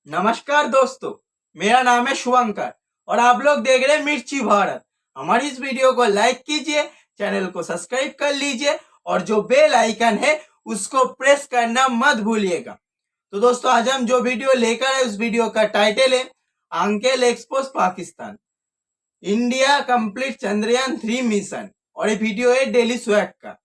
नमस्कार दोस्तों, मेरा नाम है शुभंकर और आप लोग देख रहे हैं मिर्ची भारत। हमारी इस वीडियो को लाइक कीजिए, चैनल को सब्सक्राइब कर लीजिए और जो बेल आइकन है उसको प्रेस करना मत भूलिएगा। तो दोस्तों, आज हम जो वीडियो लेकर आए उस वीडियो का टाइटल है uncle expose Pakistan, India complete Chandrayaan 3 mission और ये वीडियो है डेली स्वैग का।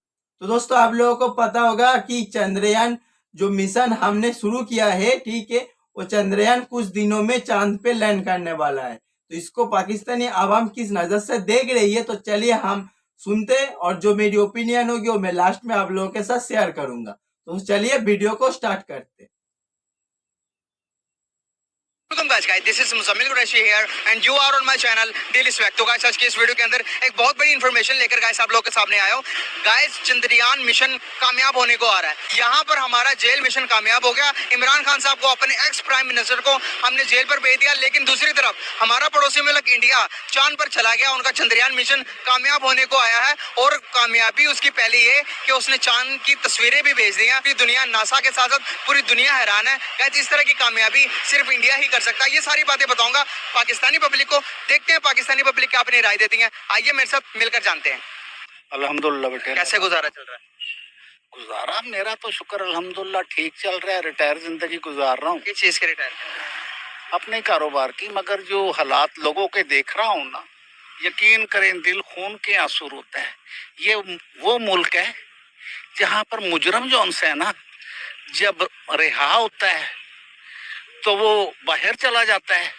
तो दोस्तों, आप लोगों को पता होगा कि चंद्रयान जो मिशन हमने शुरू किया है, ठीक है, वो चंद्रयान कुछ दिनों में चांद पे लैंड करने वाला है। तो इसको पाकिस्तानी आवाम किस नजर से देख रही है, तो चलिए हम सुनते और जो मेरी ओपिनियन होगी वो मैं लास्ट में आप लोगों के साथ शेयर करूंगा। तो चलिए वीडियो को स्टार्ट करते। Welcome guys, this is Muzammil Qureshi here and you are on my channel daily swag. तो गाइस, आज की इस वीडियो के अंदर एक बहुत बड़ी इंफॉर्मेशन लेकर गाइस आप लोगों के सामने आया हूं। गाइस, चंद्रयान मिशन कामयाब होने को आ रहा है। यहां पर हमारा जेल मिशन कामयाब हो गया। इमरान खान साहब को, अपने एक्स प्राइम मिनिस्टर को हमने जेल पर भेज दिया। लेकिन दूसरी तरफ हमारा पड़ोसी मुल्क इंडिया चांद पर चला गया। उनका चंद्रयान मिशन कामयाब होने को आया है और कामयाबी उसकी पहली ये कि उसने चांद की तस्वीरें भी भेज दी हैं। पूरी दुनिया, नासा के साथ साथ पूरी दुनिया हैरान है। गाइस, इस तरह की कामयाबी सिर्फ इंडिया ही कर सकता है। ये सारी बातें बताऊंगा पाकिस्तानी पब्लिक को। देखते हैं पाकिस्तानी पब्लिक क्या अपनी राय देती है। आइए मेरे साथ मिलकर जानते हैं। अल्हम्दुलिल्लाह बेटे, कैसे गुजारा चल रहा है? गुजारा मेरा तो शुक्र अल्हम्दुलिल्लाह ठीक चल रहा है। रिटायर जिंदगी गुजार रहा हूँ किस चीज के रिटायर? अपने कारोबार की। मगर जो हालात लोगों के देख रहा हूँ ना, यकीन करें दिल खून के आंसू रोता है। ये वो मुल्क है जहाँ पर मुजरम जो उनसे है ना, जब रिहा होता है तो वो बाहर चला जाता है,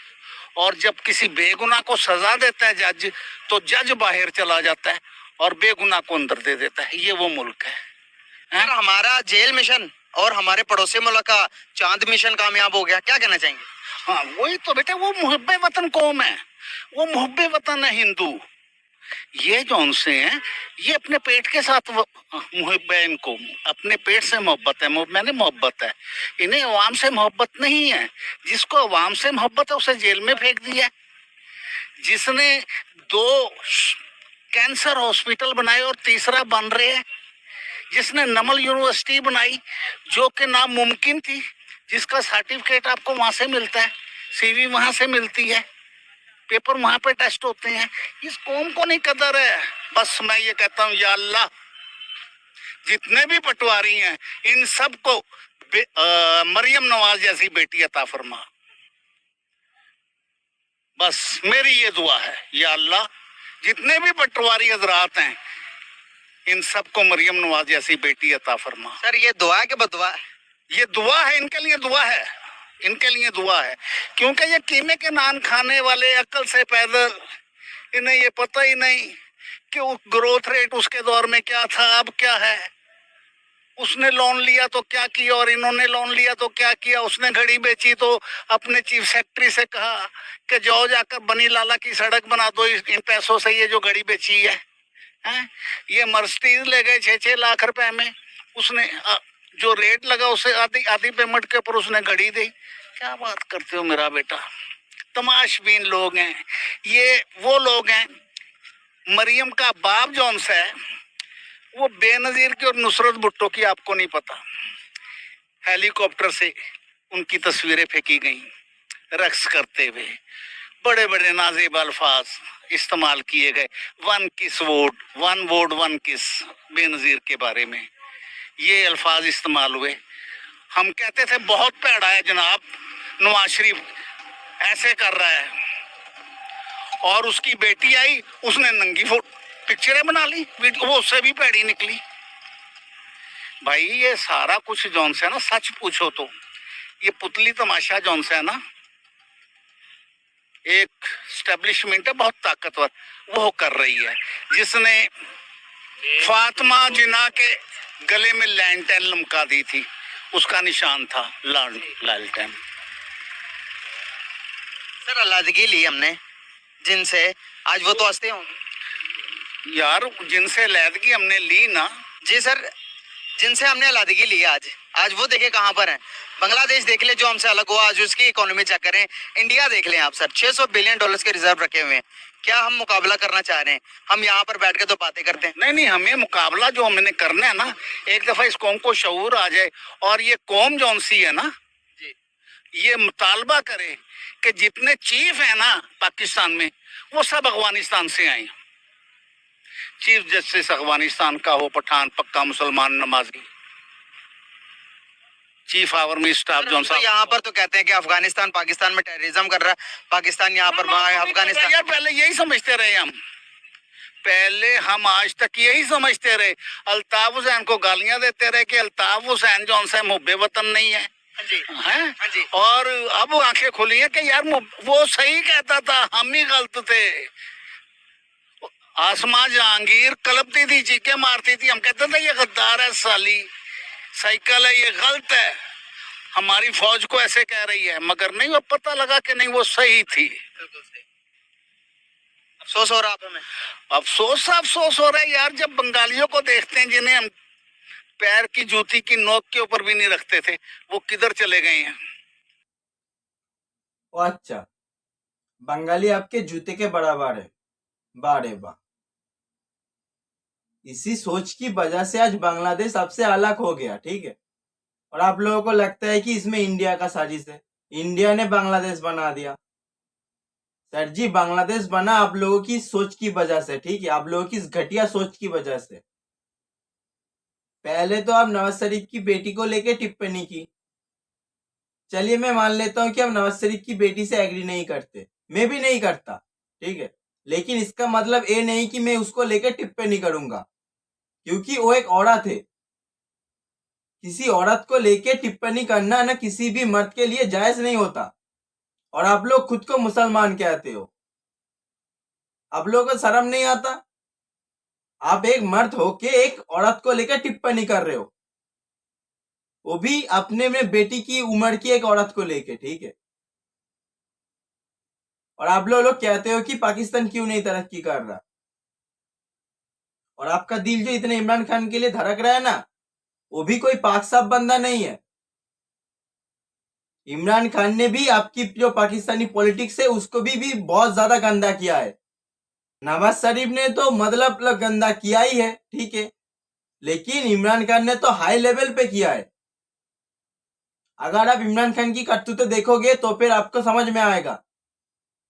और जब किसी बेगुनाह को सजा देता है जज, तो जज बाहर चला जाता है और बेगुनाह को अंदर दे देता है। ये वो मुल्क है। सर, हमारा जेल मिशन और हमारे पड़ोसी मुल्क का चांद मिशन कामयाब हो गया, क्या कहना चाहेंगे? हाँ, वही तो बेटे, वो मुहब्बे वतन कौम है, वो मुहब्बे वतन है हिंदू। ये जो उनसे हैं, ये अपने पेट के साथ मुहब्बे, इनको अपने पेट से मोहब्बत है। मैंने मोहब्बत है, इन्हें अवाम से मोहब्बत नहीं है। जिसको अवाम से मोहब्बत है उसे जेल में फेंक दिया। जिसने 2 कैंसर हॉस्पिटल बनाए और तीसरा बन रहे हैं, जिसने नमल यूनिवर्सिटी बनाई जो कि नामुमकिन थी, जिसका सर्टिफिकेट आपको वहां से मिलता है, सीवी वहां से मिलती है, पेपर वहां पे टेस्ट होते हैं। इस कौम को नहीं कदर है। बस मैं ये कहता हूँ, या अल्लाह, जितने भी पटवारी हैं इन सब को मरियम नवाज जैसी बेटी अता फरमा। बस मेरी ये दुआ है, या अल्लाह, जितने भी पटवारी हजरात हैं इन सबको मरियम नवाज जैसी बेटी अता फरमा। सर, ये दुआ है कि बदुआ है? ये दुआ है, इनके लिए दुआ है, इनके लिए दुआ है। क्योंकि ये कीमे के नान खाने वाले, अकल से पैदल, इन्हें ये पता ही नहीं कि वो ग्रोथ रेट उसके दौर में क्या था, अब क्या है। उसने लोन लिया तो क्या किया, और इन्होंने लोन लिया तो क्या किया। उसने घड़ी बेची तो अपने चीफ सेक्रेटरी से कहा कि जाओ जाकर बनी लाला की सड़क बना दो इन पैसों से, ये जो घड़ी बेची है। ये मर्सिडीज ले गए 6-6 लाख रुपए में। उसने जो रेट लगा उसे आधी पेमेंट के ऊपर उसने घड़ी दी। क्या बात करते हो मेरा बेटा, तमाशबीन लोग हैं ये। वो लोग हैं, मरियम का बाप जौन सा है वो बेनजीर की और नुसरत भुट्टो की आपको नहीं पता। हेलीकॉप्टर से उनकी तस्वीरें फेंकी गई रक्स करते हुए, बड़े बड़े नाजेब अल्फाज इस्तेमाल किए गए। 1 किस वोट, 1 वोट 1 किस, बेनजीर के बारे में ये अल्फाज इस्तेमाल हुए। हम कहते थे बहुत भैड़ा है जनाब, नवाज शरीफ ऐसे कर रहा है। और उसकी बेटी आई, उसने नंगी पिक्चरें बना ली, वो उससे भी भैड़ी निकली। भाई, ये सारा कुछ जौन से है ना, सच पूछो तो ये पुतली तमाशा जौन से है ना, एक स्टैब्लिशमेंट है बहुत ताकतवर, वो कर रही है। जिसने फातिमा जिन्ना के गले में लैंटेन लमका दी थी, उसका निशान था लालटेन। सर, अलादगी ली हमने जिनसे, आज वो तो हंसते होंगे यार। जिनसे लैदगी हमने ली ना। जी सर, जिनसे हमने अलादगी ली आज वो देखे कहाँ पर है। बांग्लादेश देख ले जो हमसे अलग हुआ, आज उसकी इकोनॉमी चेक करें। इंडिया देख लें आप सर, 600 बिलियन डॉलर्स के रिजर्व रखे हुए हैं। क्या हम मुकाबला करना चाह रहे हैं? हम यहाँ पर बैठ के तो बातें करते हैं। नहीं, हमें मुकाबला जो हमने करना है ना, एक दफा इस कौम को शऊर आ जाए। और ये कौम जौन सी है ना, ये मुतालबा करे कि जितने चीफ हैं ना पाकिस्तान में वो सब अफगानिस्तान से आए। चीफ जस्टिस अफगानिस्तान का हो, पठान पक्का मुसलमान नमाजी, चीफ आर्मी स्टाफ तो जौन यहाँ पर तो कहते हैं कि अफगानिस्तान पाकिस्तान में टेररिज्म कर रहा है, पाकिस्तान यहाँ पर अफगानिस्तान। यार पहले यही समझते रहे हम, पहले हम आज तक यही समझते रहे। अल्ताफ हुसैन को गालियां देते रहे कि अल्ताफ हुसैन जौन सा मुहब्बे वतन नहीं है, हैं? हाँ जी। और अब आंखें खुली हैं कि यार वो सही कहता था, हम ही गलत थे। आसमां जहांगीर कलपती थी, चीखें मारती थी, हम कहते थे ये गद्दार है, साली साइकिल है, ये गलत है, हमारी फौज को ऐसे कह रही है। मगर नहीं, वो पता लगा कि नहीं, वो सही थी। अफसोस हो रहा आप हमें? अफसोस हो रहा है यार, जब बंगालियों को देखते हैं जिन्हें हम पैर की जूती की नोक के ऊपर भी नहीं रखते थे, वो किधर चले गए हैं। ओ अच्छा, बंगाली आपके जूते के बराबर है। बारे वाह, इसी सोच की वजह से आज बांग्लादेश आपसे अलग हो गया, ठीक है। और आप लोगों को लगता है कि इसमें इंडिया का साजिश है, इंडिया ने बांग्लादेश बना दिया। सर जी, बांग्लादेश बना आप लोगों की सोच की वजह से, ठीक है, आप लोगों की इस घटिया सोच की वजह से। पहले तो आप नवाज शरीफ की बेटी को लेके टिप्पणी की, चलिए मैं मान लेता हूं कि आप नवाज शरीफ की बेटी से एग्री नहीं करते, मैं भी नहीं करता, ठीक है, लेकिन इसका मतलब ये नहीं कि मैं उसको लेकर टिप्पणी करूंगा, क्योंकि वो एक औरत है। किसी औरत को लेके टिप्पणी करना ना किसी भी मर्द के लिए जायज नहीं होता। और आप लोग खुद को मुसलमान कहते हो, आप लोगों को शर्म नहीं आता? आप एक मर्द होके एक औरत को लेकर टिप्पणी कर रहे हो, वो भी अपने में बेटी की उम्र की एक औरत को लेके, ठीक है। और आप लोग कहते हो कि पाकिस्तान क्यों नहीं तरक्की कर रहा, और आपका दिल जो इतने इमरान खान के लिए धड़क रहा है ना, वो भी कोई पाक साफ बंदा नहीं है। इमरान खान ने भी आपकी जो पाकिस्तानी पॉलिटिक्स है उसको भी बहुत ज्यादा गंदा किया है। नवाज शरीफ ने तो मतलब गंदा किया ही है, ठीक है, लेकिन इमरान खान ने तो हाई लेवल पे किया है। अगर आप इमरान खान की करतूतें देखोगे तो फिर आपको समझ में आएगा।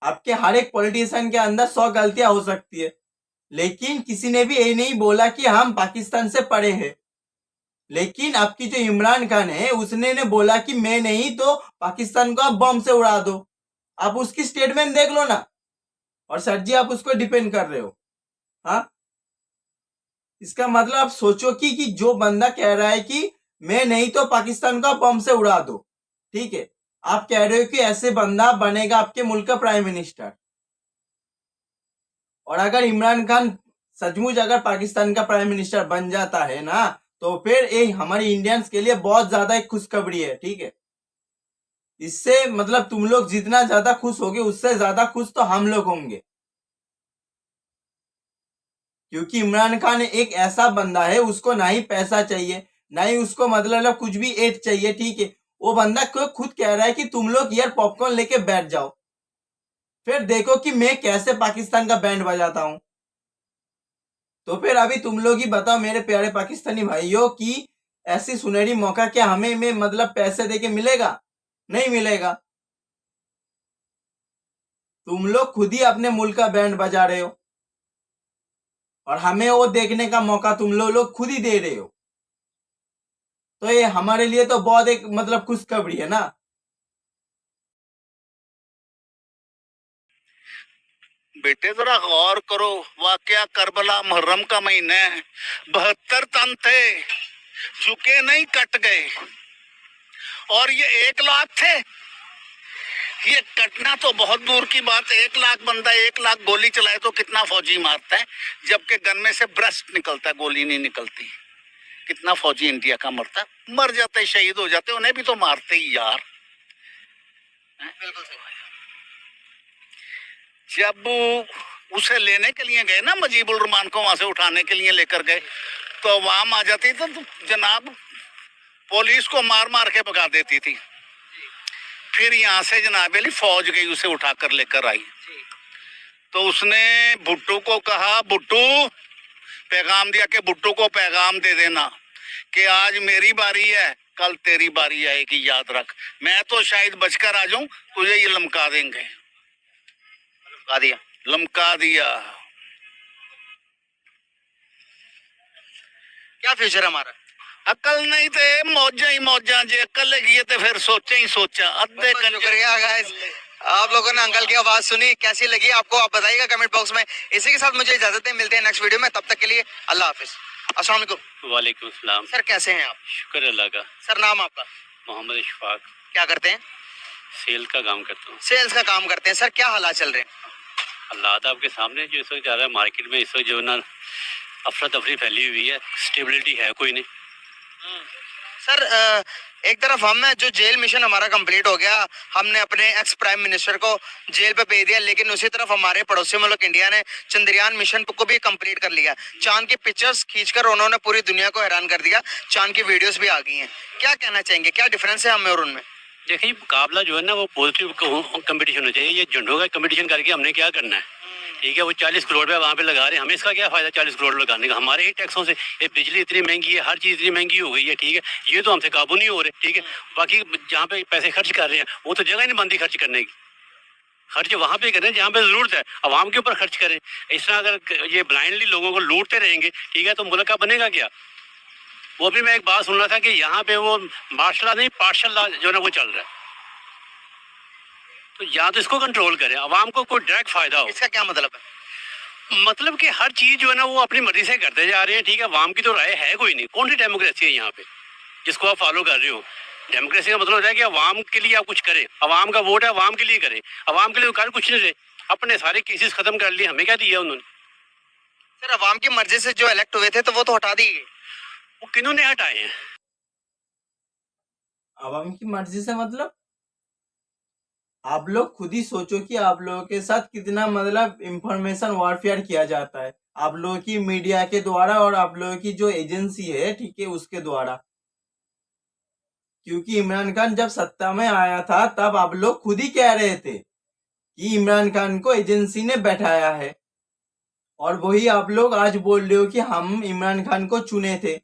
आपके हर एक पॉलिटिशियन के अंदर 100 गलतियां हो सकती है, लेकिन किसी ने भी ये नहीं बोला कि हम पाकिस्तान से परे हैं। लेकिन आपकी जो इमरान खान है उसने ने बोला कि मैं नहीं तो पाकिस्तान को आप बम से उड़ा दो। आप उसकी स्टेटमेंट देख लो ना, और सर जी आप उसको डिपेंड कर रहे हो। हाँ, इसका मतलब आप सोचो कि जो बंदा कह रहा है कि मैं नहीं तो पाकिस्तान को बम से उड़ा दो, ठीक है, आप कह रहे हो कि ऐसे बंदा बनेगा आपके मुल्क का प्राइम मिनिस्टर। और अगर इमरान खान सचमुच अगर पाकिस्तान का प्राइम मिनिस्टर बन जाता है ना, तो फिर ये हमारे इंडियंस के लिए बहुत ज्यादा एक खुशखबरी है, ठीक है। इससे मतलब तुम लोग जितना ज्यादा खुश होगे उससे ज्यादा खुश तो हम लोग होंगे, क्योंकि इमरान खान एक ऐसा बंदा है, उसको ना ही पैसा चाहिए ना ही उसको मतलब कुछ भी एड चाहिए, ठीक है। वो बंदा खुद कह रहा है कि तुम लोग यार पॉपकॉर्न लेके बैठ जाओ, फिर देखो कि मैं कैसे पाकिस्तान का बैंड बजाता हूं। तो फिर अभी तुम लोग ही बताओ मेरे प्यारे पाकिस्तानी भाइयों कि ऐसी सुनहरी मौका क्या हमें में मतलब पैसे देके मिलेगा? नहीं मिलेगा। तुम लोग खुद ही अपने मुल्क का बैंड बजा रहे हो और हमें वो देखने का मौका तुम लोग खुद ही दे रहे हो। तो ये हमारे लिए तो बहुत एक मतलब खुशखबरी है ना। बेटे जरा गौर करो, वाकया करबला मुहर्रम का महीना है, 72 तन थे, झुके नहीं कट गए, और ये 1 लाख थे। ये कटना तो बहुत दूर की बात, 1 लाख बंदा 1 लाख गोली चलाए तो कितना फौजी मारता है, जबकि गन में से ब्रस्ट निकलता है, गोली नहीं निकलती। कितना फौजी इंडिया का मरता है, मर जाते, शहीद हो जाते, उन्हें भी तो मारते ही यार। जब उसे लेने के लिए गए ना, मुजीबुर रहमान को वहां से उठाने के लिए लेकर गए, तो वहां आ जाती तो जनाब पुलिस को मार मार के भगा देती थी। फिर यहाँ से जनाब अली फौज गई, उसे उठाकर लेकर आई। तो उसने भुट्टो को कहा, भुट्टो पैगाम दिया कि भुट्टो को पैगाम दे देना कि आज मेरी बारी है, कल तेरी बारी आएगी, याद रख। मैं तो शायद बचकर आ जाऊं, तुझे ये लमका देंगे। लगा दिया। लमका दिया। क्या फ्यूचर हमारा? अकल नहीं थे मौजा ही मौजा, जे अकल लगी है तो फिर सोचा ही सोचा। अद्धे बहुत शुक्रिया गाइस, आप लोगों ने अंकल की आवाज सुनी, कैसी लगी आपको आप बताइएगा कमेंट बॉक्स में। इसी के साथ मुझे इजाजत दें, मिलते हैं नेक्स्ट वीडियो में, तब तक के लिए अल्लाह हाफिज। अस्सलाम वालेकुम। वालेकुम सलाम। सर कैसे हैं आप? शुक्र अल्लाह का। सर नाम आपका? मोहम्मद इशफाक। क्या करते हैं? सेल का काम करता हूँ। सेल्स का काम करते हैं। सर क्या हालात चल रहे हैं? हालात आपके सामने जो इस वक्त जा रहा है मार्केट में, इस वक्त जो ना अफरा तफरी फैली हुई है, स्टेबिलिटी है कोई नहीं। सर एक तरफ हम है जो जेल मिशन हमारा कंप्लीट हो गया, हमने अपने एक्स प्राइम मिनिस्टर को जेल पे भेज दिया, लेकिन उसी तरफ हमारे पड़ोसी मुल्क इंडिया ने चंद्रयान मिशन को भी कंप्लीट कर लिया। चांद की पिक्चर्स खींचकर उन्होंने पूरी दुनिया को हैरान कर दिया, चांद की वीडियोस भी आ गई हैं। क्या कहना चाहेंगे, क्या डिफरेंस है हमें और उनमें? देखिए मुकाबला जो है ना वो पॉजिटिव कंपटीशन होना चाहिए। ये झंडों का कंपटीशन करके हमने क्या करना है? ठीक है, वो 40 करोड़ रुपया वहाँ पे लगा रहे हैं, हमें इसका क्या फायदा 40 करोड़ लगाने का? हमारे ही टैक्सों से ये बिजली इतनी महंगी है, हर चीज़ इतनी महंगी हो गई है। ठीक है, ये तो हमसे काबू नहीं हो रहे। ठीक है, बाकी जहाँ पे पैसे खर्च कर रहे हैं वो तो जगह ही नहीं बनती खर्च करने की। खर्च वहाँ पे करें जहाँ पे जरूरत है, आवाम के ऊपर खर्च करें। इस तरह अगर ये ब्लाइंडली लोगों को लूटते रहेंगे, ठीक है, तो मुल्क का बनेगा क्या? वो भी मैं एक बात सुन रहा था कि यहाँ पे वो मार्शल लॉ नहीं पार्शल लॉ जो ना वो चल रहा है, तो या तो इसको कंट्रोल करें, आवाम को कोई डायरेक्ट फायदा हो। इसका क्या मतलब है? मतलब कि हर चीज जो है ना वो अपनी मर्जी से करते जा रहे हैं। ठीक है, आवाम की तो राय है कोई नहीं। कौन सी डेमोक्रेसी है यहाँ पे जिसको आप फॉलो कर रहे हो? डेमोक्रेसी का मतलब होता है कि आवाम के लिए आप कुछ करें, आवाम का वोट है, आवाम के लिए करें। आवाम के लिए कर कुछ नहीं रहे, अपने सारे केसेस खत्म कर लिए, हमें क्या दिया उन्होंने? सर अवाम की मर्जी से जो इलेक्ट हुए थे तो वो तो हटा दिए गए। वो किन्होंने हटाए हैं? आवाम की मर्जी से मतलब आप लोग खुद ही सोचो कि आप लोगों के साथ कितना मतलब इंफॉर्मेशन वॉरफेयर किया जाता है आप लोगों की मीडिया के द्वारा और आप लोगों की जो एजेंसी है, ठीक है, उसके द्वारा। क्योंकि इमरान खान जब सत्ता में आया था तब आप लोग खुद ही कह रहे थे कि इमरान खान को एजेंसी ने बैठाया है, और वही आप लोग आज बोल रहे हो कि हम इमरान खान को चुने थे।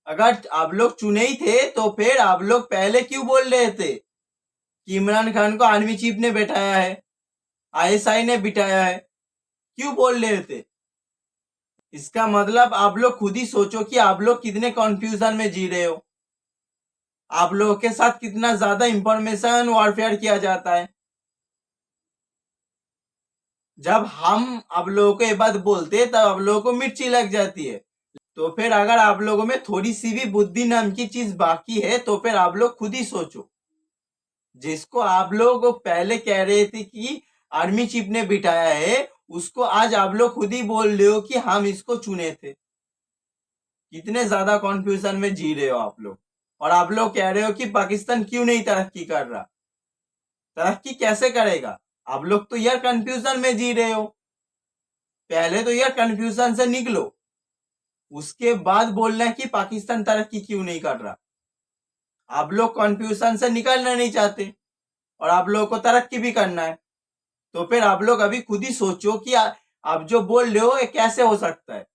अगर आप लोग चुने ही थे तो फिर आप लोग पहले क्यों बोल रहे थे कि इमरान खान को आर्मी चीफ ने बैठाया है, आईएसआई ने बिठाया है? क्यों बोल रहे थे? इसका मतलब आप लोग खुद ही सोचो कि आप लोग कितने कंफ्यूजन में जी रहे हो, आप लोगों के साथ कितना ज्यादा इंफॉर्मेशन वॉरफेयर किया जाता है। जब हम आप लोगों को ये बात बोलते तब आप लोगों को मिर्ची लग जाती है। तो फिर अगर आप लोगों में थोड़ी सी भी बुद्धि नाम की चीज बाकी है तो फिर आप लोग खुद ही सोचो। जिसको आप लोग पहले कह रहे थे कि आर्मी चीफ ने बिठाया है, उसको आज आप लोग खुद ही बोल रहे हो कि हम इसको चुने थे। कितने ज्यादा कॉन्फ्यूजन में जी रहे हो आप लोग। और आप लोग कह रहे हो कि पाकिस्तान क्यों नहीं तरक्की कर रहा। तरक्की कैसे करेगा? आप लोग तो यार कंफ्यूजन में जी रहे हो। पहले तो यार कंफ्यूजन से निकलो, उसके बाद बोलना है कि पाकिस्तान तरक्की क्यों नहीं कर रहा। आप लोग कंफ्यूजन से निकलना नहीं चाहते और आप लोगों को तरक्की भी करना है। तो फिर आप लोग अभी खुद ही सोचो कि आप जो बोल रहे हो ये कैसे हो सकता है।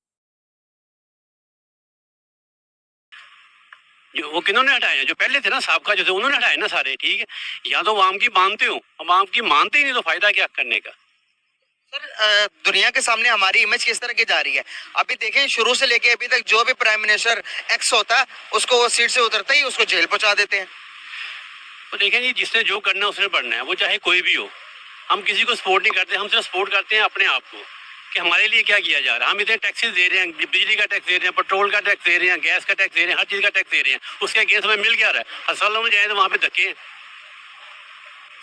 जो वो किन्होंने हटाए हैं? जो पहले थे ना साहब जो थे उन्होंने हटाए ना सारे। ठीक है, या तो आवाम की मानते हो, आवाम की मानते ही नहीं तो फायदा क्या करने का? सर दुनिया के सामने हमारी इमेज किस तरह की जा रही है अभी देखें, शुरू से लेके अभी तक जो भी प्राइम मिनिस्टर एक्स होता है उसको वो सीट से उतरते ही उसको जेल पहुंचा देते हैं। तो देखें जी, जिसने जो करना है उसने पढ़ना है, वो चाहे कोई भी हो। हम किसी को सपोर्ट नहीं करते, हम सिर्फ सपोर्ट करते हैं अपने आप को कि हमारे लिए क्या किया जा रहा है। हम इतने टैक्सेस दे रहे हैं, बिजली का टैक्स दे रहे हैं, पेट्रोल का टैक्स दे रहे हैं, गैस का टैक्स दे रहे हैं, हर चीज़ का टैक्स दे रहे हैं, उसके अगेंस्ट हमें मिल क्या रहा है? हर साल में जाए तो वहाँ पे धक्के हैं।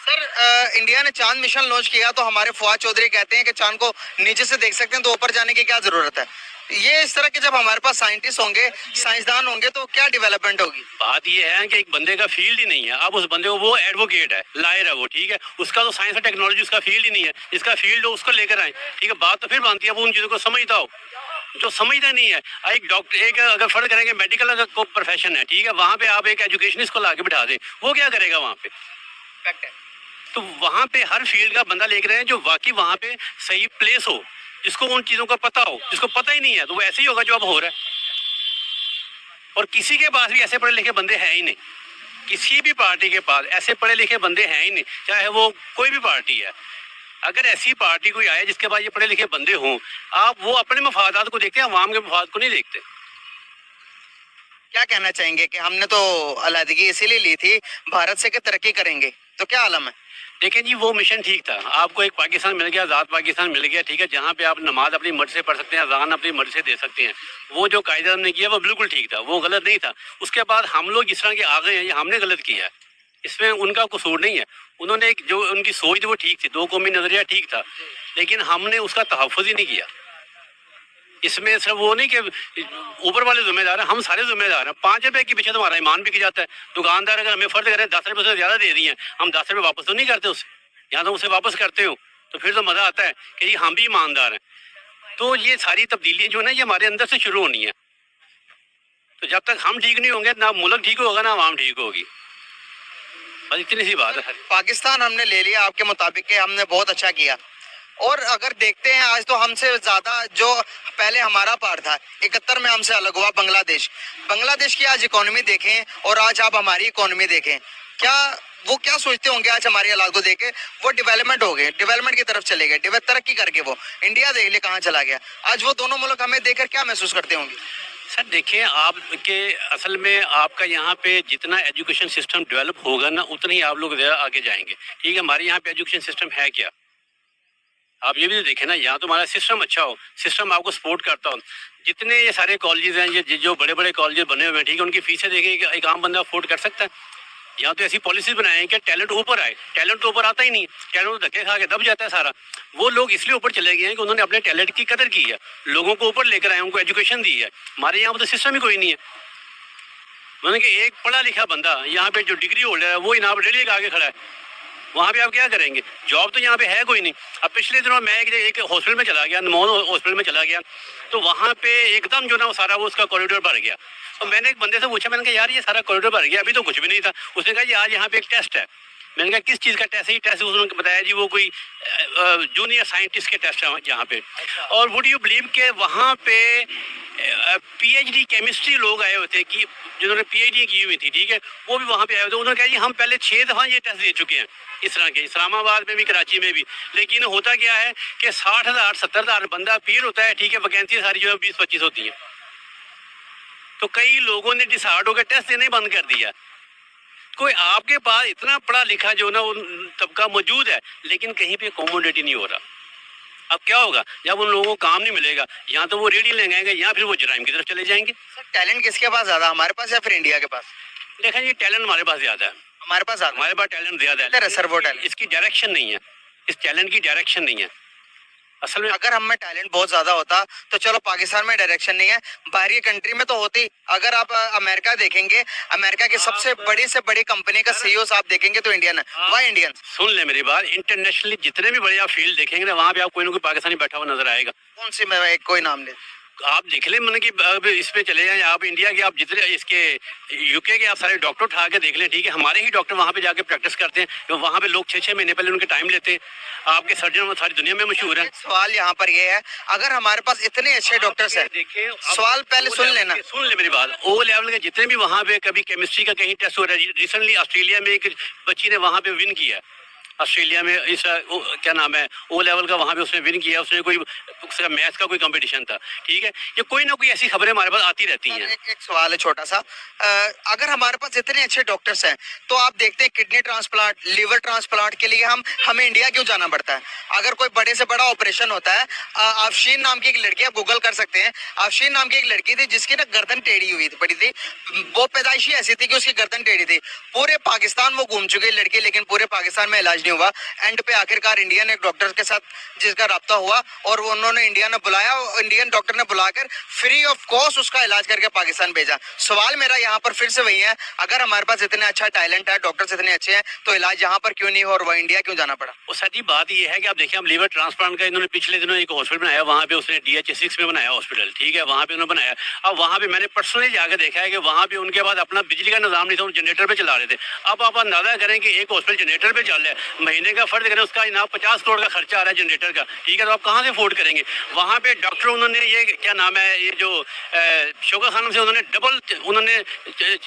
सर इंडिया ने चांद मिशन लॉन्च किया तो हमारे फवाद चौधरी कहते हैं कि चांद को नीचे से देख सकते हैं, तो ऊपर जाने की क्या जरूरत है? ये इस तरह के जब हमारे पास साइंटिस्ट होंगे, साइंसदान होंगे, तो क्या डेवलपमेंट होगी? बात ये है कि एक बंदे का फील्ड ही नहीं है। अब उस बंदे को, वो एडवोकेट है, लायर है वो, ठीक है, उसका तो साइंस और टेक्नोलॉजी उसका फील्ड ही नहीं है। जिसका फील्ड हो उसको लेकर आए, ठीक है। बात तो फिर बनती है वो उन चीज़ों को समझता हो। जो समझता नहीं है, एक डॉक्टर, एक अगर फर्क करेंगे मेडिकल अगर को प्रोफेशन है, ठीक है, वहाँ पे आप एक एजुकेशनिस्ट को ला के बिठा दें, वो क्या करेगा वहाँ पे? तो वहाँ पे हर फील्ड का बंदा लेकर आए जो वाकई वहाँ पे सही प्लेस हो, जिसको उन चीज़ों का पता हो। जिसको पता ही नहीं है तो वो ऐसे ही होगा जो अब हो रहा है। और किसी के पास भी ऐसे पढ़े लिखे बंदे हैं ही नहीं, किसी भी पार्टी के पास ऐसे पढ़े लिखे बंदे हैं ही नहीं, चाहे वो कोई भी पार्टी है। अगर ऐसी पार्टी कोई आए जिसके पास ये पढ़े लिखे बंदे हों, आप वो अपने मफादात को देखते हैं, अवाम के मफाद को नहीं देखते। क्या कहना चाहेंगे कि हमने तो अलहदगी इसीलिए ली थी भारत से कि तरक्की करेंगे, तो क्या आलम है? देखें जी, वो मिशन ठीक था, आपको एक पाकिस्तान मिल गया, आज़ाद पाकिस्तान मिल गया, ठीक है, जहाँ पे आप नमाज अपनी मर्जी से पढ़ सकते हैं, अजान अपनी मर्जी से दे सकते हैं। वो जो कायदा हमने किया वो बिल्कुल ठीक था, वो गलत नहीं था। उसके बाद हम लोग जिस तरह के आ गए हैं, ये हमने गलत किया है, इसमें उनका कसूर नहीं है। उन्होंने एक जो उनकी सोच थी वो ठीक थी, 2 कौमी नजरिया ठीक था, लेकिन हमने उसका तहफ़्फ़ुज़ ही नहीं किया। इसमें सिर्फ वो नहीं कि ऊपर वाले जिम्मेदार हैं, हम सारे जिम्मेदार हैं। 5 रुपए के पीछे तो हमारा ईमान बिक जाता है। दुकानदार अगर हमें फर्ज करें 10 रुपये से ज़्यादा दे दिए, हम 10 रुपये वापस तो नहीं करते उससे, या तो उसे वापस करते हो तो फिर तो मज़ा आता है कि जी हम भी ईमानदार हैं। तो ये सारी तब्दीलियाँ जो है ना, ये हमारे अंदर से शुरू होनी है। तो जब तक हम ठीक नहीं होंगे, ना मुल्क ठीक होगा, ना आवाम ठीक होगी। बस इतनी सी बात है। पाकिस्तान हमने ले लिया आपके मुताबिक कि हमने बहुत अच्छा किया, और अगर देखते हैं आज तो हमसे ज्यादा जो पहले हमारा पार्ट था 71 में हमसे अलग हुआ बांग्लादेश। बांग्लादेश की आज इकोनॉमी देखें और आज आप हमारी इकोनॉमी देखें, क्या वो क्या सोचते होंगे आज हमारे हालात को देखे? वो डेवलपमेंट हो गए, डेवलपमेंट की तरफ चले गए, तरक्की करके वो इंडिया देख ले कहाँ चला गया। आज वो दोनों मुल्क हमें देखकर क्या महसूस करते होंगे? सर देखिए, आपके असल में आपका यहाँ पे जितना एजुकेशन सिस्टम डेवलप होगा ना, उतना ही आप लोग ज़्यादा आगे जाएंगे। ठीक है, हमारे यहाँ पे एजुकेशन सिस्टम है क्या? आप ये भी तो देखें ना, यहाँ तो हमारा सिस्टम अच्छा हो, सिस्टम आपको सपोर्ट करता हो। जितने ये सारे कॉलेजेस हैं, ये जो बड़े बड़े कॉलेजेस बने हुए हैं, ठीक है, उनकी फीसें देखें कि एक आम बंदा अफोर्ड कर सकता है? यहाँ तो ऐसी पॉलिसी बनाए हैं कि टैलेंट ऊपर आए, टैलेंट तो ऊपर आता ही नहीं, टैलेंट तो धक्के खा के दब जाता है सारा। वो लोग इसलिए ऊपर चले गए हैं कि उन्होंने अपने टैलेंट की कदर की है, लोगों को ऊपर लेकर आए, उनको एजुकेशन दी है। हमारे यहाँ पर तो सिस्टम ही कोई नहीं है। मैंने कि एक पढ़ा लिखा बंदा यहाँ पे जो डिग्री होल्डर है वो इनाम रेडी आगे खड़ा है, वहाँ पे आप क्या करेंगे? जॉब तो यहाँ पे है कोई नहीं। अब पिछले दिनों मैं एक हॉस्पिटल में चला गया, अनमोल हॉस्पिटल में चला गया, तो वहाँ पे एकदम जो ना वो सारा वो उसका कॉरिडोर भर गया। तो मैंने एक बंदे से पूछा, मैंने कहा यार ये सारा कॉरिडोर भर गया, अभी तो कुछ भी नहीं था। उसने कहा जी आज यहाँ पे एक टेस्ट है। मैंने कहा किस चीज़ का टेस्ट है? ये टेस्ट उसने बताया जी वो कोई जूनियर साइंटिस्ट के टेस्ट है यहाँ पे। और वुड यू बिलीव के वहाँ पे PhD केमिस्ट्री लोग आए हुए थे कि जिन्होंने PhD की हुई थी, ठीक है, वो भी वहाँ पे आए हुए थे। उन्होंने कहा जी हम पहले 6 दफ़ा ये टेस्ट दे चुके हैं, इस तरह के इस्लामाबाद में भी, कराची में भी। लेकिन होता क्या है कि 60,000 70,000 बंदा अपीयर होता है, ठीक है, वैकेंसी सारी जो है 20-25 होती हैं। तो कई लोगों ने डिसाइड होकर टेस्ट देने बंद कर दिया। कोई आपके पास इतना पढ़ा लिखा जो ना तबका मौजूद है, लेकिन कहीं पे कॉमोडिटी नहीं हो रहा। अब क्या होगा? जब उन लोगों को काम नहीं मिलेगा, या तो वो रेडी ले जाएंगे या फिर वो जराइम की तरफ चले जाएंगे। सर टैलेंट किसके पास ज्यादा, हमारे पास या फिर इंडिया के पास? देखें ये टैलेंट हमारे पास ज्यादा है, हमारे पास ज्यादा, हमारे पास टैलेंट ज्यादा है सर। वो है, टैलेंट इसकी डायरेक्शन नहीं है, इस टैलेंट की डायरेक्शन नहीं है असल में। अगर हम में टैलेंट बहुत ज्यादा होता तो चलो, पाकिस्तान में डायरेक्शन नहीं है, बाहरी कंट्री में तो होती। अगर आप अमेरिका देखेंगे, अमेरिका की सबसे बड़ी से बड़ी कंपनी का CEO आप देखेंगे तो इंडियन है। Why Indian? सुन ले मेरी बात, इंटरनेशनली जितने भी बड़े आप फील्ड देखेंगे ना, वहाँ पे आप कोई ना कोई पाकिस्तानी बैठा हुआ नजर आएगा। कौन सी? मैं एक कोई नाम ले, आप देख लें, मैंने कि अब इसमें चले जाएं, आप इंडिया के, आप जितने इसके UK के आप सारे डॉक्टर उठा के देख लें, ठीक है, हमारे ही डॉक्टर वहाँ पे जाके प्रैक्टिस करते हैं। तो वहाँ पे लोग 6-6 महीने पहले उनके टाइम लेते हैं। आपके सर्जन सारी दुनिया में मशहूर है। सवाल यहाँ पर ये है, अगर हमारे पास इतने अच्छे डॉक्टर्स हैं, देखिए सवाल पहले सुन लेना, सुन ले मेरी बात। O लेवल के जितने भी वहाँ पे कभी केमिस्ट्री का कहीं टेस्ट हो रहा है, रिसेंटली ऑस्ट्रेलिया में एक बच्ची ने वहाँ पे विन किया, ऑस्ट्रेलिया में इस क्या नाम है O लेवल का, वहाँ पे उसने विन किया, उसने कोई मैथ्स का कोई कंपटीशन था, ठीक है। ये कोई ना कोई ऐसी खबरें हमारे पास आती रहती हैं। एक सवाल है छोटा सा, अगर हमारे पास इतने अच्छे डॉक्टर्स हैं तो आप देखते हैं किडनी ट्रांसप्लांट, लीवर ट्रांसप्लांट के लिए हमें इंडिया क्यों जाना पड़ता है? अगर कोई बड़े से बड़ा ऑपरेशन होता है, आफशीन नाम की एक लड़की, आप गूगल कर सकते हैं, आफशीन नाम की एक लड़की थी जिसकी ना गर्दन टेढ़ी हुई थी, पड़ी थी, वो पैदाइशी ऐसी थी कि उसकी गर्दन टेढ़ी थी। पूरे पाकिस्तान वो घूम चुकी लड़की, लेकिन पूरे पाकिस्तान में इलाज नहीं हुआ। एंड पे आखिरकार इंडियन एक डॉक्टर के साथ जिसका राब्ता हुआ, और उन्होंने इंडिया ने बुलाया, इंडियन डॉक्टर ने बुलाकर फ्री ऑफ कॉस्ट उसका इलाज करके पाकिस्तान भेजा। सवाल मेरा यहाँ पर फिर से वही है, अगर हमारे पास इतना अच्छा टैलेंट है, डॉक्टर्स इतने अच्छे हैं, तो इलाज यहाँ पर क्यों नहीं हो और वह इंडिया क्यों जाना पड़ा? और सच्ची बात ये है कि आप देखिए, हम लीवर ट्रांसप्लांट का इन्होंने पिछले दिनों एक हॉस्पिटल बनाया, वहाँ पे उसने DH6 में बनाया हॉस्पिटल, ठीक है, वहाँ पे उन्होंने बनाया। अब वहाँ पे मैंने पर्सनली जाकर देखा है कि वहाँ पे उनके बाद अपना बिजली का निजाम नहीं था, जनरेटर पे चला रहे थे। अब आप अंदाजा करें कि एक हॉस्पिटल जनरेटर पे चल रहा है, महीने का फर्ज करें उसका जनाब 50 करोड़ का खर्चा आ रहा है जनरेटर का, ठीक है, तो आप कहाँ से अफोर्ड करेंगे? वहाँ पे डॉक्टर उन्होंने ये क्या नाम है, ये जो शोका खानम से उन्होंने डबल उन्होंने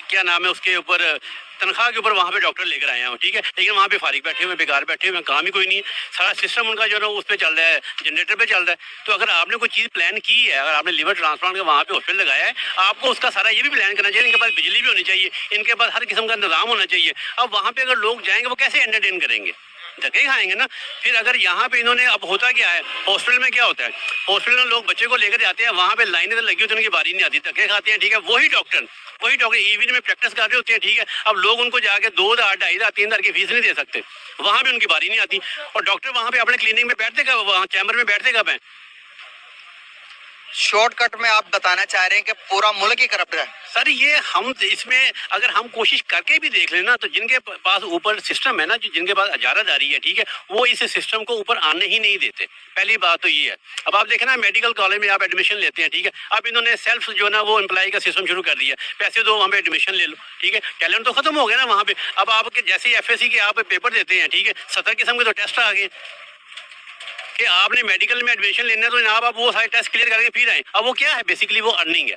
क्या नाम है उसके ऊपर तनख्वाह के ऊपर वहाँ पे डॉक्टर लेकर आए हैं, ठीक है, लेकिन वहाँ पे फारिग बैठे हुए, बेकार बैठे हुए, काम ही कोई नहीं है, सारा सिस्टम उनका जो है उस पर चल रहा है, जनरेटर पे चल रहा है। तो अगर आपने कोई चीज़ प्लान की है, अगर आपने लिवर ट्रांसप्लांट का वहाँ पे हॉस्पिटल लगाया है, आपको उसका सारा ये भी प्लान करना चाहिए, इनके पास बिजली भी होनी चाहिए, इनके पास हर किस्म का इंतजाम होना चाहिए। अब वहाँ पे अगर लोग जाएंगे वो कैसे एंटरटेन करेंगे? धक्के खाएंगे ना। फिर अगर यहाँ पे इन्होंने, अब होता क्या है हॉस्पिटल में, क्या होता है हॉस्पिटल में लोग बच्चे को लेकर जाते हैं, वहाँ पे लाइनें तो लगी होती है, उनकी बारी नहीं आती, धक्के खाते हैं, ठीक है, वही डॉक्टर इवन में प्रैक्टिस कर रहे होते हैं, ठीक है, अब लोग उनको जाके 2,000, 2,500, 3,000 की फीस नहीं दे सकते, वहाँ पे उनकी बारी नहीं आती, और डॉक्टर वहाँ पे अपने क्लिनिक में बैठते कब, वहाँ चैम्बर में बैठते कब हैं? शॉर्टकट में आप बताना चाह रहे हैं कि पूरा मुल्क ही करप्ट है? सर ये हम इसमें अगर हम कोशिश करके भी देख लेना, तो जिनके पास ऊपर सिस्टम है ना, जिनके पास इजारादारी है, ठीक है, वो इस सिस्टम को ऊपर आने ही नहीं देते। पहली बात तो ये है। अब आप देखें ना, मेडिकल कॉलेज में आप एडमिशन लेते हैं, ठीक है, अब इन्होंने सेल्फ जो ना वो एम्प्लॉय का सिस्टम शुरू कर दिया, पैसे दो वहाँ पे एडमिशन ले लो, ठीक है, टैलेंट तो खत्म हो गया ना वहाँ पे। अब आपके जैसे FSC के आप पेपर देते हैं, ठीक है, 70 किस्म के तो टेस्ट आ गए कि आपने मेडिकल में एडमिशन लेना है, तो जनाब आप वो सारे टेस्ट क्लियर करके फिर आए। अब वो क्या है, बेसिकली वो अर्निंग है,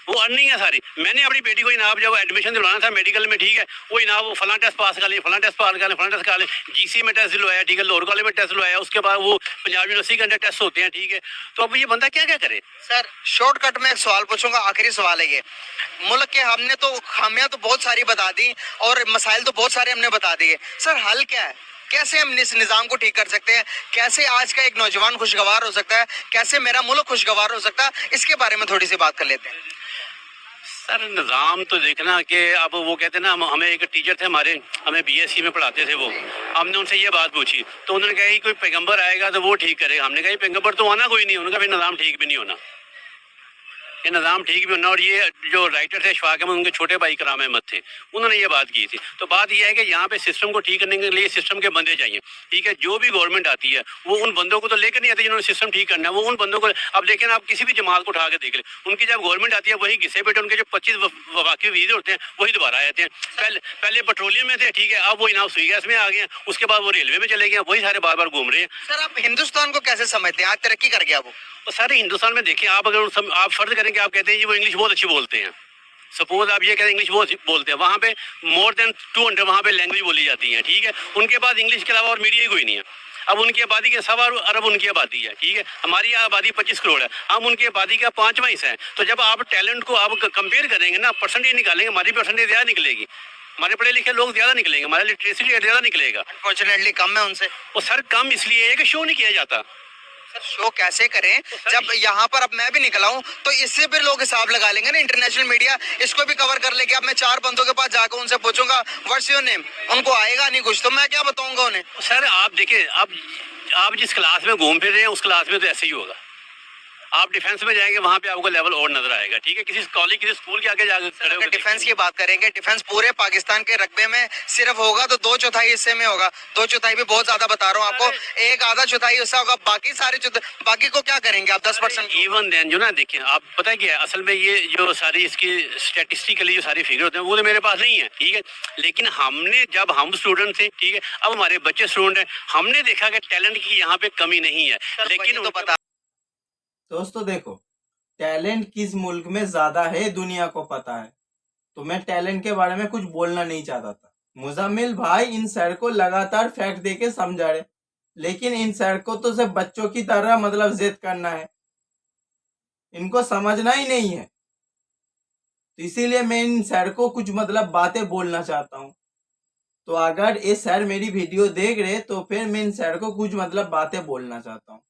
वो अर्निंग है सारी। मैंने अपनी बेटी को जनाब जब एडमिशन दिलवाना था मेडिकल में, ठीक है, वो जनाब वो फलां टेस्ट पास कर ले, फलां टेस्ट पास कर ले, फलां टेस्ट कर ले, GC में टेस्ट दिलवाया, ठीक है, लाहौर कॉलेज में टेस्ट दिलवाया, उसके बाद वो पंजाब यूनिवर्सिटी के अंदर टेस्ट होते हैं, ठीक है, तो अब ये बंदा क्या क्या करे? सर शॉर्टकट में एक सवाल पूछूंगा, आखिरी सवाल है ये। मुल्क के हमने तो खामियां तो बहुत सारी बता दी और मसाइल तो बहुत सारे हमने बता दिए, सर हल क्या है? कैसे हम इस निज़ाम को ठीक कर सकते हैं? कैसे आज का एक नौजवान खुशगवार हो सकता है? कैसे मेरा मुल्क खुशगवार हो सकता है? इसके बारे में थोड़ी सी बात कर लेते हैं। सर निज़ाम तो देखना कि अब वो कहते हैं ना, हमें एक टीचर थे हमारे, हमें BSc में पढ़ाते थे, वो हमने उनसे ये बात पूछी तो उन्होंने कहा कि कोई पैगंबर आएगा तो वो ठीक करेगा। हमने कहा पैगंबर तो आना कोई नहीं, उन्होंने कहा फिर निज़ाम ठीक भी नहीं होना, ये निज़ाम ठीक भी होना। और ये जो राइटर थे शफाक अहमद, उनके छोटे भाई कराम अहमद थे, उन्होंने ये बात की थी। तो बात यह है कि यहाँ पे सिस्टम को ठीक करने के लिए सिस्टम के बंदे चाहिए, ठीक है, जो भी गवर्नमेंट आती है वो उन बंदों को तो लेकर नहीं आती जिन्होंने सिस्टम ठीक करना है, वो उन बंदों को, अब देखें ना, आप किसी भी जमात को उठा के देख लें, उनकी जब गवर्नमेंट आती है वही घिसे बेटे उनके जो 25 वफाकी वीज़े होते हैं वही दोबारा आ जाते हैं। पहले पेट्रोलियम में थे, ठीक है, अब वो इनाम सुई गैस में आ गए, उसके बाद वो रेलवे में चले गए, वही सारे बार बार घूम रहे हैं। सर आप हिंदुस्तान को कैसे समझते हैं, आज तरक्की कर गया वो? तो सारे हिंदुस्तान में देखिए, आप अगर आप फर्ज करें कि आप कहते हैं जी वो इंग्लिश बहुत अच्छी बोलते हैं, सपोज आप ये कहते हैं इंग्लिश बहुत बोलते हैं, वहाँ पे मोर देन 200 वहाँ पे लैंग्वेज बोली जाती है, ठीक है, उनके पास इंग्लिश के अलावा और मीडिया ही कोई नहीं है। अब उनकी आबादी के 1.25 अरब उनकी आबादी है, ठीक है, हमारी आबादी 25 करोड़ है, हम उनकी आबादी का 5वां हिस्सा है। तो जब आप टैलेंट को आप कंपेयर करेंगे ना, परसेंटेज निकालेंगे, हमारी परसेंटेज ज़्यादा निकलेगी, हमारे पढ़े लिखे लोग ज़्यादा निकलेंगे, हमारा लिटरेसी रेट ज़्यादा निकलेगा। अनफॉर्चुनेटली कम है उनसे। और सर कम इसलिए है कि शो नहीं किया जाता। सर शो कैसे करें जब यहाँ पर, अब मैं भी निकला हूँ तो इससे भी लोग हिसाब लगा लेंगे ना, इंटरनेशनल मीडिया इसको भी कवर कर लेगी। अब मैं 4 बंदों के पास जाकर उनसे पूछूंगा व्हाट्स योर नेम, उनको आएगा नहीं कुछ, तो मैं क्या बताऊंगा उन्हें? सर आप देखिए, आप जिस क्लास में घूम फिर रहे हैं उस क्लास में तो ऐसे ही होगा। आप डिफेंस में जाएंगे वहाँ पे आपको लेवल और नजर आएगा, ठीक है, किसी कॉलेज किसी स्कूल के आगे जाकर खड़े होकर डिफेंस की बात करेंगे, डिफेंस पूरे पाकिस्तान के रकबे में सिर्फ होगा तो 2/4 हिस्से में होगा। 2/4 भी बहुत ज्यादा बता रहा हूँ आपको, 1/2 हिस्सा होगा, बाकी सारे बाकी को क्या करेंगे आप? 10%। इवन देन जो ना, देखिए आप पता है क्या है, असल में ये जो सारी इसकी स्टेटिस्टिकली जो सारी फिगर होते हैं वो तो मेरे पास नहीं है, ठीक है, लेकिन हमने जब हम स्टूडेंट थे, ठीक है, अब हमारे बच्चे स्टूडेंट हैं, हमने देखा कि टैलेंट की यहाँ पे कमी नहीं है, लेकिन तो पता। दोस्तों देखो, टैलेंट किस मुल्क में ज्यादा है दुनिया को पता है, तो मैं टैलेंट के बारे में कुछ बोलना नहीं चाहता था। मुजम्मिल भाई इन सर को लगातार फैक्ट देके समझा रहे, लेकिन इन सर को तो सिर्फ बच्चों की तरह मतलब जिद करना है, इनको समझना ही नहीं है। तो इसीलिए मैं इन सर को कुछ मतलब बातें बोलना चाहता हूँ। तो अगर ये सर मेरी वीडियो देख रहे तो फिर मैं इन सर को कुछ मतलब बातें बोलना चाहता हूँ।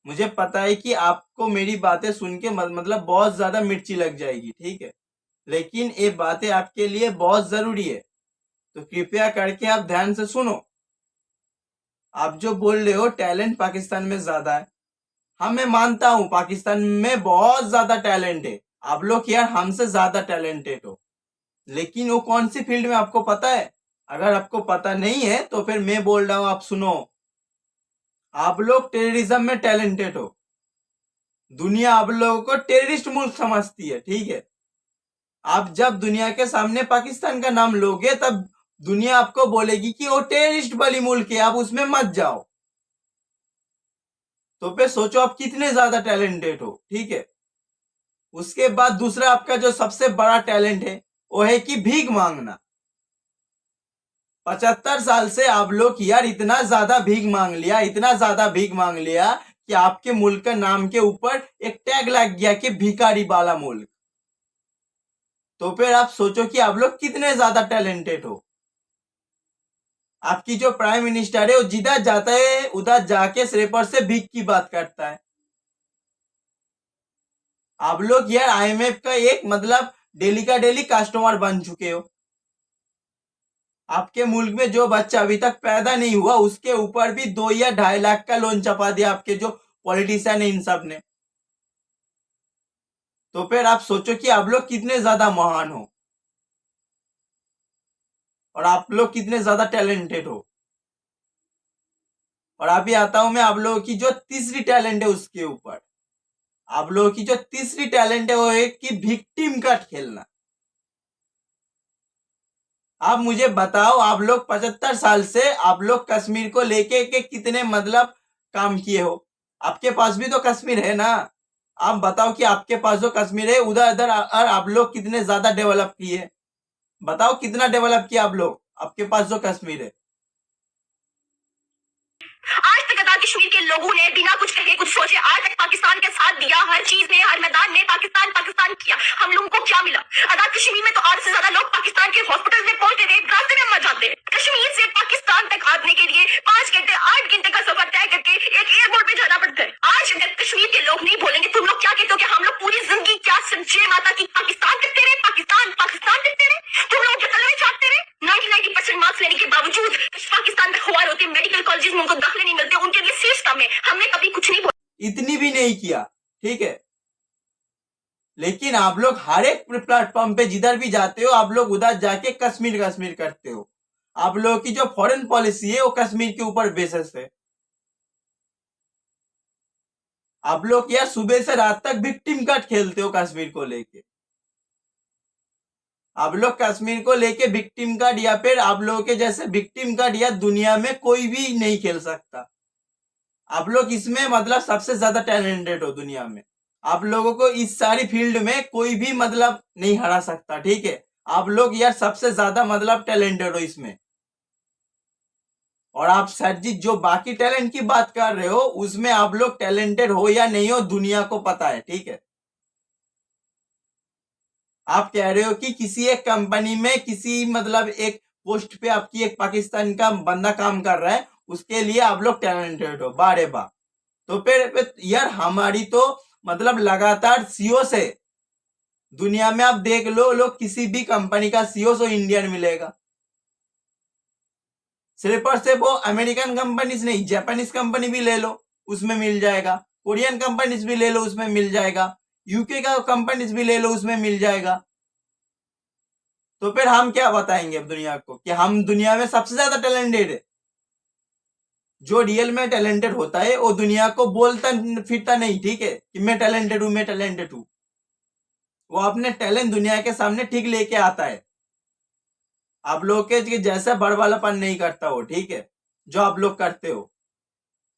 मुझे पता है कि आपको मेरी बातें सुन के मतलब बहुत ज्यादा मिर्ची लग जाएगी, ठीक है, लेकिन ये बातें आपके लिए बहुत जरूरी है, तो कृपया करके आप ध्यान से सुनो। आप जो बोल रहे हो टैलेंट पाकिस्तान में ज्यादा है, हाँ मैं मानता हूँ पाकिस्तान में बहुत ज्यादा टैलेंट है, आप लोग यार हमसे ज्यादा टैलेंटेड हो, लेकिन वो कौन सी फील्ड में आपको पता है? अगर आपको पता नहीं है तो फिर मैं बोल रहा हूँ, आप सुनो। आप लोग टेररिज्म में टैलेंटेड हो, दुनिया आप लोगों को टेररिस्ट मुल्क समझती है, ठीक है, आप जब दुनिया के सामने पाकिस्तान का नाम लोगे तब दुनिया आपको बोलेगी कि वो टेररिस्ट वाली मुल्क है, आप उसमें मत जाओ। तो फिर सोचो आप कितने ज्यादा टैलेंटेड हो, ठीक है। उसके बाद दूसरा आपका जो सबसे बड़ा टैलेंट है वो है कि भीख मांगना। 75 साल से आप लोग यार इतना ज्यादा भीख मांग लिया, इतना ज्यादा भीख मांग लिया कि आपके मुल्क का नाम के ऊपर एक टैग लग गया कि भिखारी वाला मुल्क। तो फिर आप सोचो कि आप लोग कितने ज्यादा टैलेंटेड हो। आपकी जो प्राइम मिनिस्टर है वो जिधर जाता है उधर जाके स्लीपर से भीख की बात करता है। आप लोग यार आईएमएफ का एक मतलब डेली का डेली कस्टमर बन चुके हो। आपके मुल्क में जो बच्चा अभी तक पैदा नहीं हुआ उसके ऊपर भी 2 या 2.5 लाख का लोन छपा दिया आपके जो पॉलिटिशियन है इन सब ने। तो फिर आप सोचो कि आप लोग कितने ज्यादा महान हो और आप लोग कितने ज्यादा टैलेंटेड हो। और अभी आता हूं मैं आप लोगों की जो तीसरी टैलेंट है उसके ऊपर। आप लोगों की जो तीसरी टैलेंट है वो है कि विक्टिम कार्ड खेलना। आप मुझे बताओ, आप लोग 75 साल से आप लोग कश्मीर को लेके के कितने मतलब काम किए हो। आपके पास भी तो कश्मीर है ना। आप बताओ कि आपके पास जो कश्मीर है उधर इधर और आप लोग कितने ज्यादा डेवलप किए। बताओ कितना डेवलप किया आप लोग, आपके पास जो कश्मीर है। आज तक आजाद कश्मीर के लोगों ने बिना कुछ कहे कुछ सोचे आज तक पाकिस्तान के साथ दिया, हर चीज में हर मैदान में पाकिस्तान पाकिस्तान किया। हम लोगों को क्या मिला? आजाद कश्मीर में तो 8 से ज्यादा लोग पाकिस्तान के हॉस्पिटल में पहुंचते थे, रास्ते में मर जाते। कश्मीर से पाकिस्तान तक आने के लिए 5 घंटे 8 घंटे का सफर तय करके एक एयरपोर्ट पे जाना पड़ता है। आज अगर कश्मीर के लोग नहीं बोलेंगे तुम लोग क्या कहते हो कि हम लोग पूरी जिंदगी क्या संजय माता की पाकिस्तान करते रहे, पाकिस्तान पाकिस्तान करते रहे, तुम लोग जो कलमे चाटते रहे। 90% मार्क्स लेने के बावजूद पाकिस्तान में खुआर होते, मेडिकल कॉलेजेस में उनको दाखिले नहीं मिलते, उनके लिए सीट्स कम है। हमने कभी कुछ नहीं बोला, इतनी भी नहीं किया, ठीक है। लेकिन आप लोग हर एक प्लेटफॉर्म पे जिधर भी जाते हो आप लोग उधर जाके कश्मीर कश्मीर करते हो। आप लोगों की जो फॉरेन पॉलिसी है वो कश्मीर के ऊपर बेसिस है। आप लोग यार सुबह से रात तक विक्टिम कार्ड खेलते हो कश्मीर को लेके। आप लोग कश्मीर को लेके विक्टिम कार्ड या फिर आप लोगों के जैसे विक्टिम कार्ड या दुनिया में कोई भी नहीं खेल सकता। आप लोग इसमें मतलब सबसे ज्यादा टैलेंटेड हो दुनिया में। आप लोगों को इस सारी फील्ड में कोई भी मतलब नहीं हरा सकता, ठीक है। आप लोग यार सबसे ज्यादा मतलब टैलेंटेड हो इसमें। और आप सर जी जो बाकी टैलेंट की बात कर रहे हो उसमें आप लोग टैलेंटेड हो या नहीं हो दुनिया को पता है, ठीक है। आप कह रहे हो कि किसी एक कंपनी में किसी मतलब एक पोस्ट पे आपकी एक पाकिस्तान का बंदा काम कर रहा है, उसके लिए आप लोग टैलेंटेड हो, बारे बा। तो फिर यार हमारी तो मतलब लगातार सीओ से दुनिया में आप देख लो, लोग किसी भी कंपनी का सीओ सो इंडियन मिलेगा। सिर्फ और सिर्फ वो अमेरिकन कंपनीज नहीं, जापानीज कंपनी भी ले लो उसमें मिल जाएगा, कोरियन कंपनीज भी ले लो उसमें मिल जाएगा, यूके का कंपनीज भी ले लो उसमें मिल जाएगा। तो फिर हम क्या बताएंगे अब दुनिया को कि हम दुनिया में सबसे ज्यादा टैलेंटेड है। जो रियल में टैलेंटेड होता है वो दुनिया को बोलता फिरता नहीं, ठीक है, कि मैं टैलेंटेड हूं मैं टैलेंटेड हूं। वो अपने टैलेंट दुनिया के सामने ठीक लेके आता है। आप लोग के जैसा बड़वालापन नहीं करता हो, ठीक है, जो आप लोग करते हो।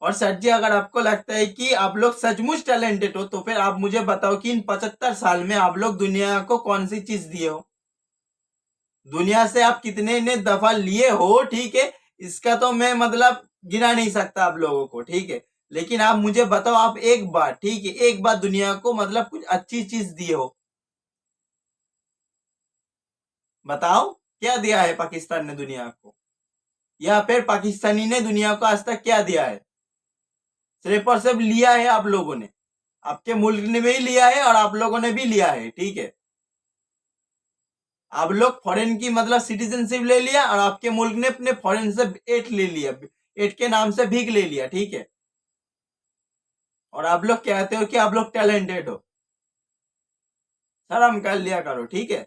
और सर जी अगर आपको लगता है कि आप लोग सचमुच टैलेंटेड हो तो फिर आप मुझे बताओ कि इन 75 साल में आप लोग दुनिया को कौन सी चीज दिए हो। दुनिया से आप कितने ने दफा लिए हो, ठीक है, इसका तो मैं मतलब गिना नहीं सकता आप लोगों को, ठीक है। लेकिन आप मुझे बताओ आप एक बार, ठीक है, एक बार दुनिया को मतलब कुछ अच्छी चीज दिए हो। बताओ क्या दिया है पाकिस्तान ने दुनिया को, या फिर पाकिस्तानी ने दुनिया को आज तक क्या दिया है। सिर्फ और सिर्फ लिया है आप लोगों ने, आपके मुल्क ने भी लिया है और आप लोगों ने भी लिया है, ठीक है। आप लोग फॉरेन की मतलब सिटीजनशिप ले लिया और आपके मुल्क ने अपने फॉरेन से एड ले लिया, एड के नाम से भीख ले लिया, ठीक है। और आप लोग कहते हो कि आप लोग टैलेंटेड हो। शर्म कर लिया करो, ठीक है।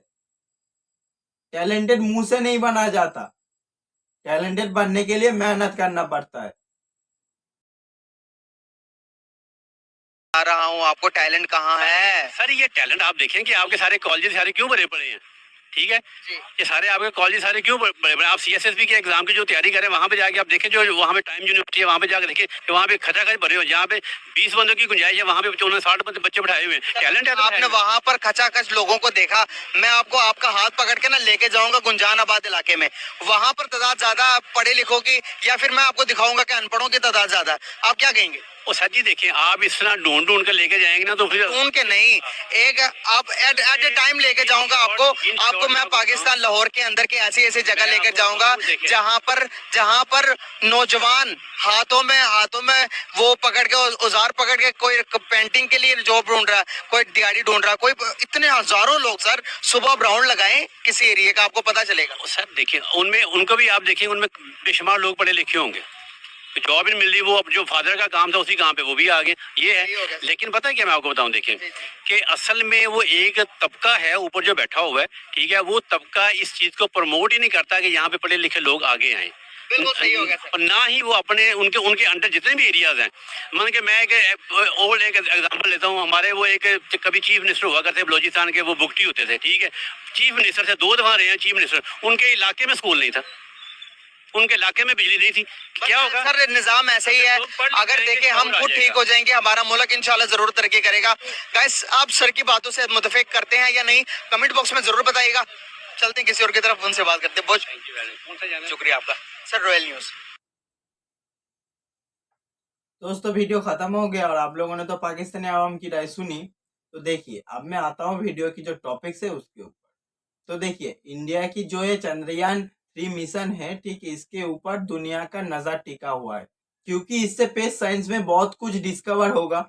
टैलेंटेड मुंह से नहीं बना जाता, टैलेंटेड बनने के लिए मेहनत करना पड़ता है। आ रहा हूँ, आपको टैलेंट कहाँ है? सर ये टैलेंट आप देखें कि आपके सारे कॉलेजेस सारे क्यों भरे पड़े हैं। ठीक है। जी। ये सारे आपके कॉलेज सारे क्यों बड़े बड़े? आप CSSB के एग्जाम की जो तैयारी करें वहाँ पे जाके आप देखें, जो वहाँ पे टाइम यूनिवर्सिटी है वहाँ पे जाके देखें कि वहाँ पे खचाखच भरे हो, जहाँ पे 20 बंदों की गुंजाइश है वहाँ पे 60 बच्चे बैठाए हुए हैं। टैलेंट है तो आपने बैठाए हुए हैं। वहां पर खचाखच लोगों को देखा, मैं आपको आपका हाथ पकड़ के ना लेके जाऊंगा गुंजानाबाद इलाके में, वहां पर तादाद ज्यादा पढ़े लिखों की, या फिर मैं आपको दिखाऊंगा कि अनपढ़ों की तादाद ज्यादा है, आप क्या कहेंगे? और सर जी देखिए, आप इस तरह ढूंढ ढूंढ कर लेके जाएंगे ना तो फिर ढूंढ के नहीं, एक आप एट ए टाइम लेके जाऊंगा आपको मैं पाकिस्तान लाहौर के अंदर के ऐसी ऐसी जगह लेकर जाऊंगा जहां पर नौजवान हाथों में वो पकड़ के औजार पकड़ के, कोई पेंटिंग के लिए जॉब ढूंढ रहा है, कोई दिहाड़ी ढूंढ रहा है, कोई इतने हजारों लोग सर सुबह ग्राउंड लगाएं किसी एरिया का, आपको पता चलेगा। सर देखिए उनमें उनको भी आप देखिए, उनमें बेशुमार लोग पढ़े लिखे होंगे, जॉब ही नहीं मिल रही, वो अब जो फादर का काम था उसी काम पे वो भी आ गए, ये सही हो है। गया। लेकिन पता है क्या मैं आपको बताऊं, देखिए जी, जी। कि असल में वो एक तबका है ऊपर जो बैठा हुआ है, ठीक है, वो तबका इस चीज को प्रमोट ही नहीं करता कि यहाँ पे पढ़े लिखे लोग आगे आए। बिल्कुल सही हो गया सर। और ना ही वो अपने उनके अंडर जितने भी एरियाज हैं, मान के मैं एक ओल्ड एक एग्जांपल लेता हूँ, हमारे वो एक कभी चीफ मिनिस्टर हुआ करते बलोचिस्तान के, वो बुगटी होते थे, ठीक है, चीफ मिनिस्टर से 2 दफा रहे हैं चीफ मिनिस्टर, उनके इलाके में स्कूल नहीं था, उनके इलाके में बिजली नहीं थी, क्या होगा सर? निजाम ऐसे ही है, अगर देखें हम खुद ठीक हो जाएंगे, हमारा मुल्क इंशाल्लाह जरूर तरक्की करेगा। गाइस, आप सर की बातों से मुतफिक करते हैं या नहीं, कमेंट बॉक्स में जरूर बताइएगा। चलते हैं किसी और की तरफ, उनसे बात करते हैं। बहुत शुक्रिया आपका सर। Royal news. दोस्तों वीडियो खत्म हो गया और आप लोगों ने तो पाकिस्तानी आवाम की राय सुनी। तो देखिए अब मैं आता हूँ वीडियो की जो टॉपिक्स है उसके ऊपर। तो देखिए इंडिया की जो ये चंद्रयान 3 मिशन है, ठीक है, इसके ऊपर दुनिया का नजर टिका हुआ है, क्योंकि इससे स्पेस साइंस में बहुत कुछ डिस्कवर होगा।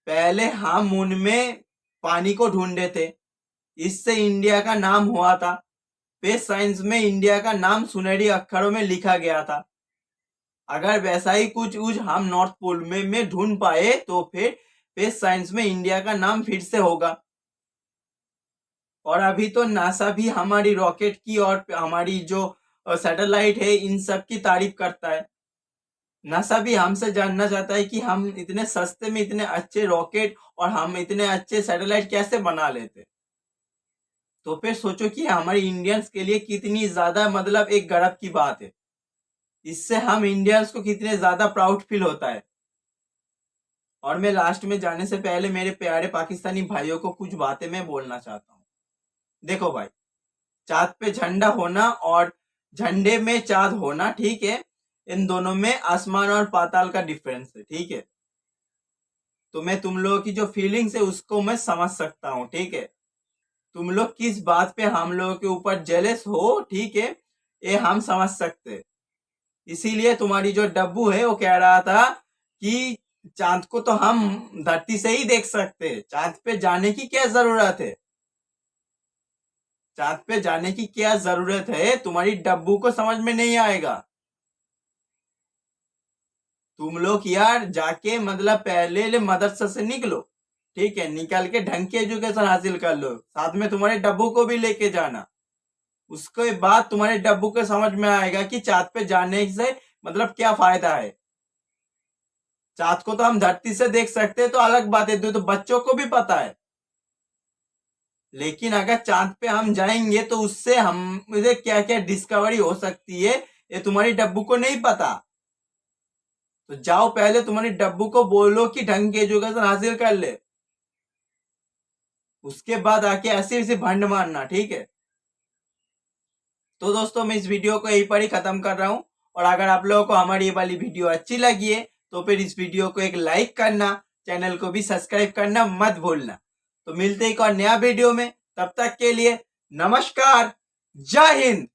पहले हम मून में पानी को ढूंढे थे, इससे इंडिया का नाम हुआ था। स्पेस साइंस में इंडिया का नाम सुनहरी अक्षरों में लिखा गया था। अगर वैसा ही कुछ हम नॉर्थ पोल में ढूंढ पाए तो फिर स्पेस साइंस में इंडिया का नाम फिर से होगा। और अभी तो नासा भी हमारी रॉकेट की और हमारी जो सैटेलाइट है इन सब की तारीफ करता है। नासा भी हमसे जानना चाहता है कि हम इतने सस्ते में इतने अच्छे रॉकेट और हम इतने अच्छे सैटेलाइट कैसे बना लेते। तो फिर सोचो कि हमारे इंडियंस के लिए कितनी ज्यादा मतलब एक गर्व की बात है। इससे हम इंडियंस को कितने ज्यादा प्राउड फील होता है। और मैं लास्ट में जाने से पहले मेरे प्यारे पाकिस्तानी भाइयों को कुछ बातें मैं बोलना चाहता हूँ। देखो भाई, चाँद पे झंडा होना और झंडे में चाँद होना, ठीक है, इन दोनों में आसमान और पाताल का डिफरेंस है, ठीक है। तो मैं तुम लोगों की जो फीलिंग्स है उसको मैं समझ सकता हूँ, ठीक है। तुम लोग किस बात पे हम लोगों के ऊपर जेलस हो, ठीक है, ये हम समझ सकते। इसीलिए तुम्हारी जो डब्बू है वो कह रहा था कि चांद को तो हम धरती से ही देख सकते, चांद पे जाने की क्या जरूरत है। चांद पे जाने की क्या जरूरत है, तुम्हारी डब्बू को समझ में नहीं आएगा। तुम लोग यार जाके मतलब पहले मदरसा से निकलो, ठीक है, निकल के ढंग की एजुकेशन हासिल कर लो, साथ में तुम्हारे डब्बू को भी लेके जाना। उसके बाद तुम्हारे डब्बू को समझ में आएगा कि चाँद पे जाने से मतलब क्या फायदा है। चाँद को तो हम धरती से देख सकते हैं तो अलग बात है, तो बच्चों को भी पता है। लेकिन अगर चाँद पे हम जाएंगे तो उससे हम मुझे क्या क्या डिस्कवरी हो सकती है ये तुम्हारी डब्बू को नहीं पता। तो जाओ पहले तुम्हारी डब्बू को बोलो कि ढंग की एजुकेशन हासिल कर ले, उसके बाद आके ऐसे ऐसे भंड मारना, ठीक है। तो दोस्तों मैं इस वीडियो को यहीं पर ही खत्म कर रहा हूँ। और अगर आप लोगों को हमारी ये वाली वीडियो अच्छी लगी है तो फिर इस वीडियो को एक लाइक करना, चैनल को भी सब्सक्राइब करना मत भूलना। तो मिलते हैं एक और नया वीडियो में, तब तक के लिए नमस्कार, जय हिंद।